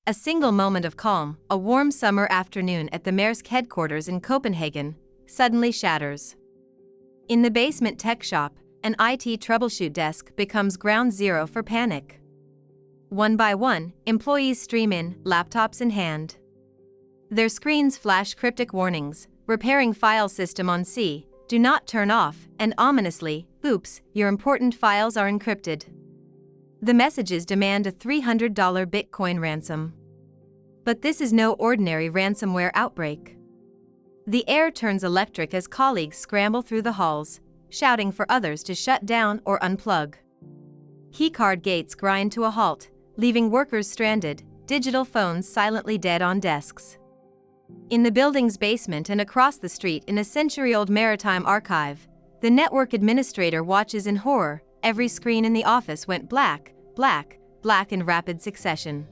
A single moment of calm, a warm summer afternoon at the Maersk headquarters in Copenhagen, suddenly shatters. In the basement tech shop, an IT troubleshoot desk becomes ground zero for panic. One by one, employees stream in, laptops in hand. Their screens flash cryptic warnings: repairing file system on C, do not turn off, and ominously, oops, your important files are encrypted. The messages demand a $300 Bitcoin ransom. But this is no ordinary ransomware outbreak. The air turns electric as colleagues scramble through the halls, shouting for others to shut down or unplug. Keycard gates grind to a halt, leaving workers stranded, digital phones silently dead on desks. In the building's basement and across the street in a century-old maritime archive, the network administrator watches in horror. Every screen in the office went black, black, black in rapid succession.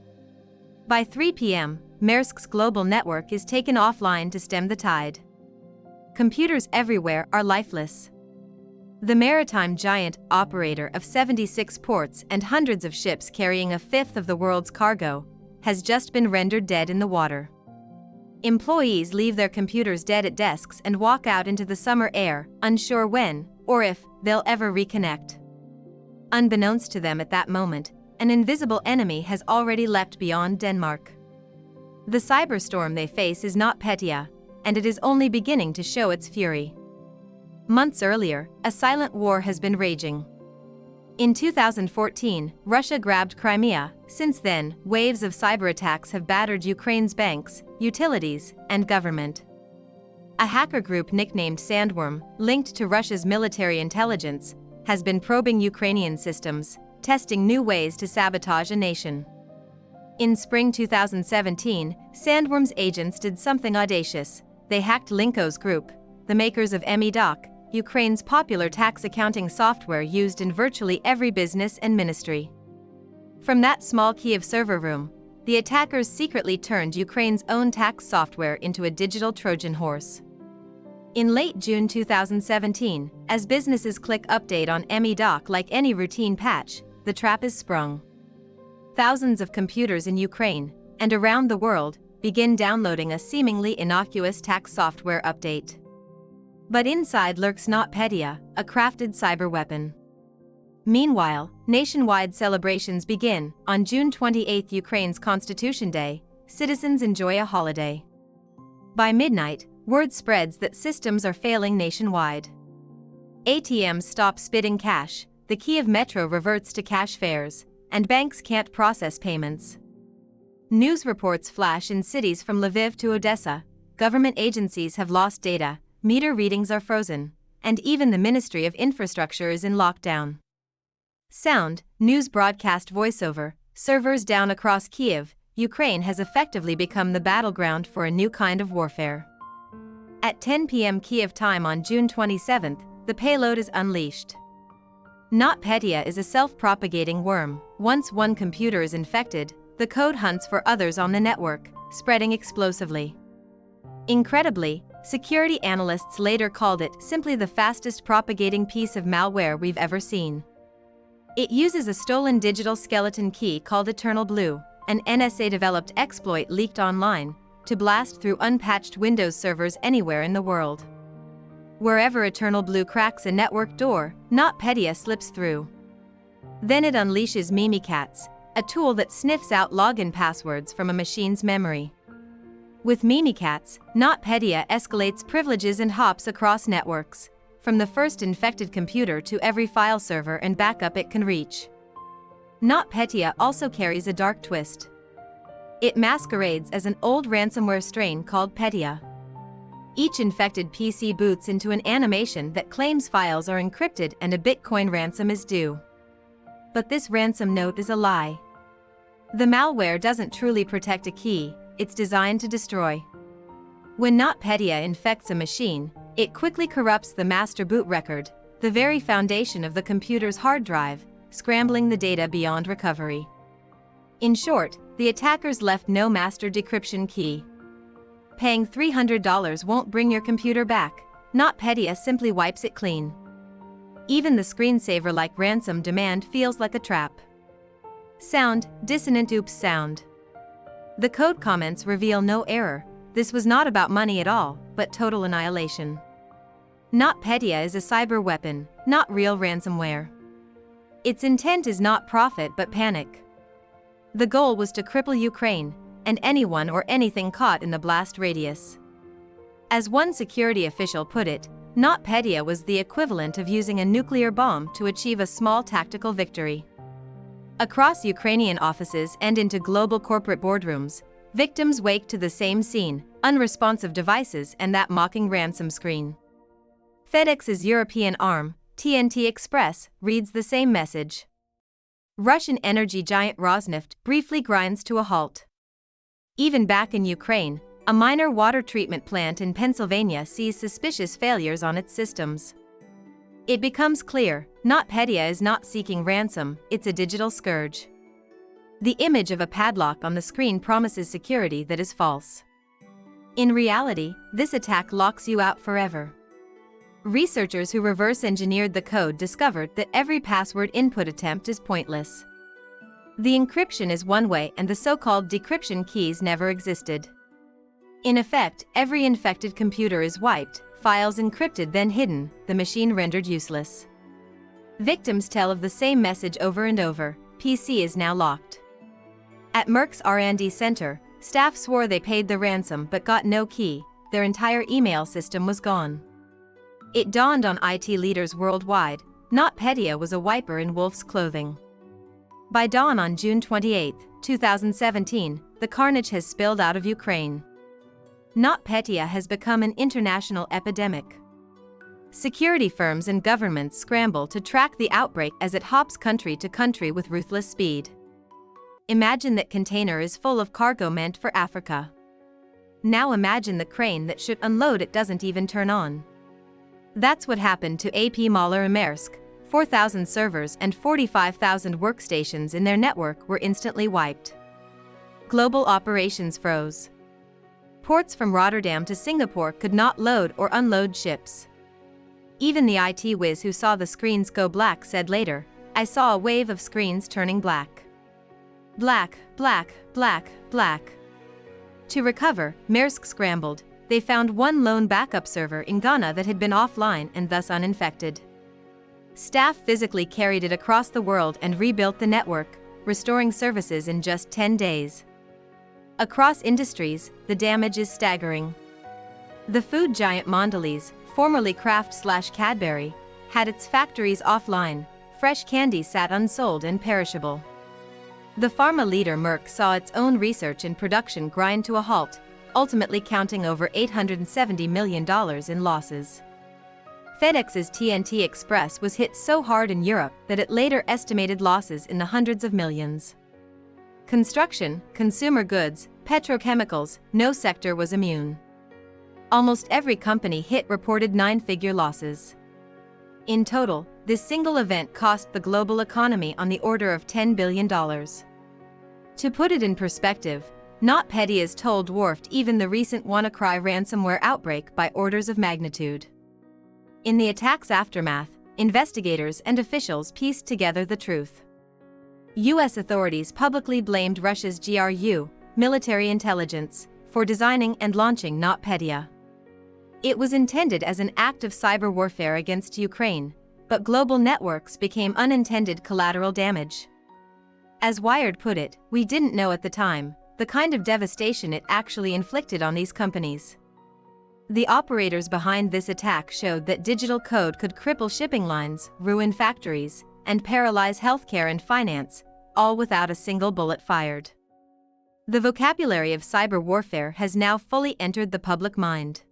By 3 p.m., Maersk's global network is taken offline to stem the tide. Computers everywhere are lifeless. The maritime giant, operator of 76 ports and hundreds of ships carrying a fifth of the world's cargo, has just been rendered dead in the water. Employees leave their computers dead at desks and walk out into the summer air, unsure when, or if, they'll ever reconnect. Unbeknownst to them at that moment, an invisible enemy has already leapt beyond Denmark. The cyberstorm they face is NotPetya, and it is only beginning to show its fury. Months earlier, a silent war has been raging. In 2014, Russia grabbed Crimea. Since then, waves of cyberattacks have battered Ukraine's banks, utilities, and government. A hacker group nicknamed Sandworm, linked to Russia's military intelligence, has been probing Ukrainian systems, testing new ways to sabotage a nation. In spring 2017, Sandworm's agents did something audacious. They hacked Linko's group, the makers of MEDOC, Ukraine's popular tax accounting software used in virtually every business and ministry. From that small Kyiv server room, the attackers secretly turned Ukraine's own tax software into a digital Trojan horse. In late June 2017, as businesses click update on MEDOC like any routine patch, the trap is sprung. Thousands of computers in Ukraine, and around the world, begin downloading a seemingly innocuous tax software update. But inside lurks NotPetya, a crafted cyber weapon. Meanwhile, nationwide celebrations begin. On June 28, Ukraine's Constitution Day, citizens enjoy a holiday. By midnight, word spreads that systems are failing nationwide. ATMs stop spitting cash, the Kyiv metro reverts to cash fares, and banks can't process payments. News reports flash in cities from Lviv to Odessa. Government agencies have lost data, meter readings are frozen, and even the Ministry of Infrastructure is in lockdown. Sound, news broadcast voiceover, servers down across Kyiv. Ukraine has effectively become the battleground for a new kind of warfare. At 10 p.m. Kyiv time on June 27, the payload is unleashed. NotPetya is a self-propagating worm. Once one computer is infected, the code hunts for others on the network, spreading explosively. Incredibly, security analysts later called it simply the fastest propagating piece of malware we've ever seen. It uses a stolen digital skeleton key called Eternal Blue, an NSA-developed exploit leaked online, to blast through unpatched Windows servers anywhere in the world. Wherever Eternal Blue cracks a network door, NotPetya slips through. Then it unleashes Mimikatz, a tool that sniffs out login passwords from a machine's memory. With Mimikatz, NotPetya escalates privileges and hops across networks, from the first infected computer to every file server and backup it can reach. NotPetya also carries a dark twist. It masquerades as an old ransomware strain called Petya. Each infected PC boots into an animation that claims files are encrypted and a Bitcoin ransom is due. But this ransom note is a lie. The malware doesn't truly protect a key, it's designed to destroy. When NotPetya infects a machine, it quickly corrupts the master boot record, the very foundation of the computer's hard drive, scrambling the data beyond recovery. In short, the attackers left no master decryption key. Paying $300 won't bring your computer back. NotPetya simply wipes it clean. Even the screensaver-like ransom demand feels like a trap. Sound, dissonant oops sound. The code comments reveal no error. This was not about money at all, but total annihilation. NotPetya is a cyber weapon, not real ransomware. Its intent is not profit but panic. The goal was to cripple Ukraine and anyone or anything caught in the blast radius. As one security official put it, NotPetya was the equivalent of using a nuclear bomb to achieve a small tactical victory. Across Ukrainian offices and into global corporate boardrooms, victims wake to the same scene, unresponsive devices and that mocking ransom screen. FedEx's European arm, TNT Express, reads the same message. Russian energy giant Rosneft briefly grinds to a halt. Even back in Ukraine, a minor water treatment plant in Pennsylvania sees suspicious failures on its systems. It becomes clear, NotPetya is not seeking ransom, it's a digital scourge. The image of a padlock on the screen promises security that is false. In reality, this attack locks you out forever. Researchers who reverse-engineered the code discovered that every password input attempt is pointless. The encryption is one way and the so-called decryption keys never existed. In effect, every infected computer is wiped, files encrypted then hidden, the machine rendered useless. Victims tell of the same message over and over, PC is now locked. At Merck's R&D center, staff swore they paid the ransom but got no key, their entire email system was gone. It dawned on IT leaders worldwide, NotPetya was a wiper in wolf's clothing. By dawn on June 28, 2017, the carnage has spilled out of Ukraine. NotPetya has become an international epidemic. Security firms and governments scramble to track the outbreak as it hops country to country with ruthless speed. Imagine that container is full of cargo meant for Africa. Now imagine the crane that should unload it doesn't even turn on. That's what happened to AP Mahler and Maersk. 4,000 servers and 45,000 workstations in their network were instantly wiped. Global operations froze. Ports from Rotterdam to Singapore could not load or unload ships. Even the IT whiz who saw the screens go black said later, "I saw a wave of screens turning black. Black, black, black, black." To recover, Maersk scrambled. They found one lone backup server in Ghana that had been offline and thus uninfected. Staff physically carried it across the world and rebuilt the network, restoring services in just 10 days. Across industries, the damage is staggering. The food giant Mondelez, formerly Kraft/Cadbury, had its factories offline, fresh candy sat unsold and perishable. The pharma leader Merck saw its own research and production grind to a halt, ultimately counting over $870 million in losses. FedEx's TNT Express was hit so hard in Europe that it later estimated losses in the hundreds of millions. Construction, consumer goods, petrochemicals, no sector was immune. Almost every company hit reported nine-figure losses. In total, this single event cost the global economy on the order of $10 billion. To put it in perspective, NotPetya's toll dwarfed even the recent WannaCry ransomware outbreak by orders of magnitude. In the attack's aftermath, investigators and officials pieced together the truth. U.S. authorities publicly blamed Russia's GRU, military intelligence, for designing and launching NotPetya. It was intended as an act of cyber warfare against Ukraine, but global networks became unintended collateral damage. As Wired put it, "We didn't know at the time the kind of devastation it actually inflicted on these companies." The operators behind this attack showed that digital code could cripple shipping lines, ruin factories, and paralyze healthcare and finance, all without a single bullet fired. The vocabulary of cyber warfare has now fully entered the public mind.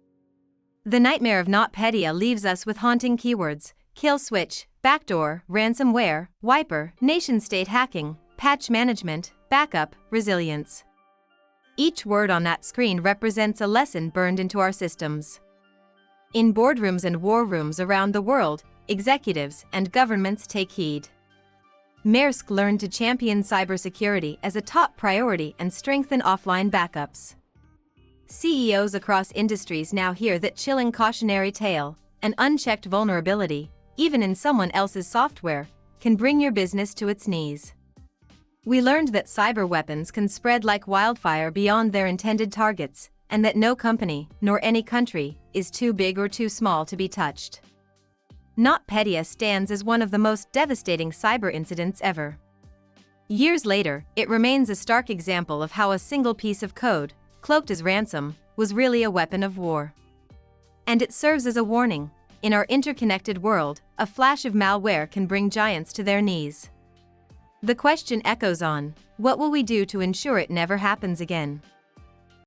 The nightmare of NotPetya leaves us with haunting keywords: kill switch, backdoor, ransomware, wiper, nation-state hacking, patch management, backup, resilience. Each word on that screen represents a lesson burned into our systems. In boardrooms and war rooms around the world, executives and governments take heed. Maersk learned to champion cybersecurity as a top priority and strengthen offline backups. CEOs across industries now hear that chilling cautionary tale: an unchecked vulnerability, even in someone else's software, can bring your business to its knees. We learned that cyber weapons can spread like wildfire beyond their intended targets, and that no company, nor any country, is too big or too small to be touched. NotPetya stands as one of the most devastating cyber incidents ever. Years later, it remains a stark example of how a single piece of code, cloaked as ransom, was really a weapon of war. And it serves as a warning: in our interconnected world, a flash of malware can bring giants to their knees. The question echoes on: what will we do to ensure it never happens again?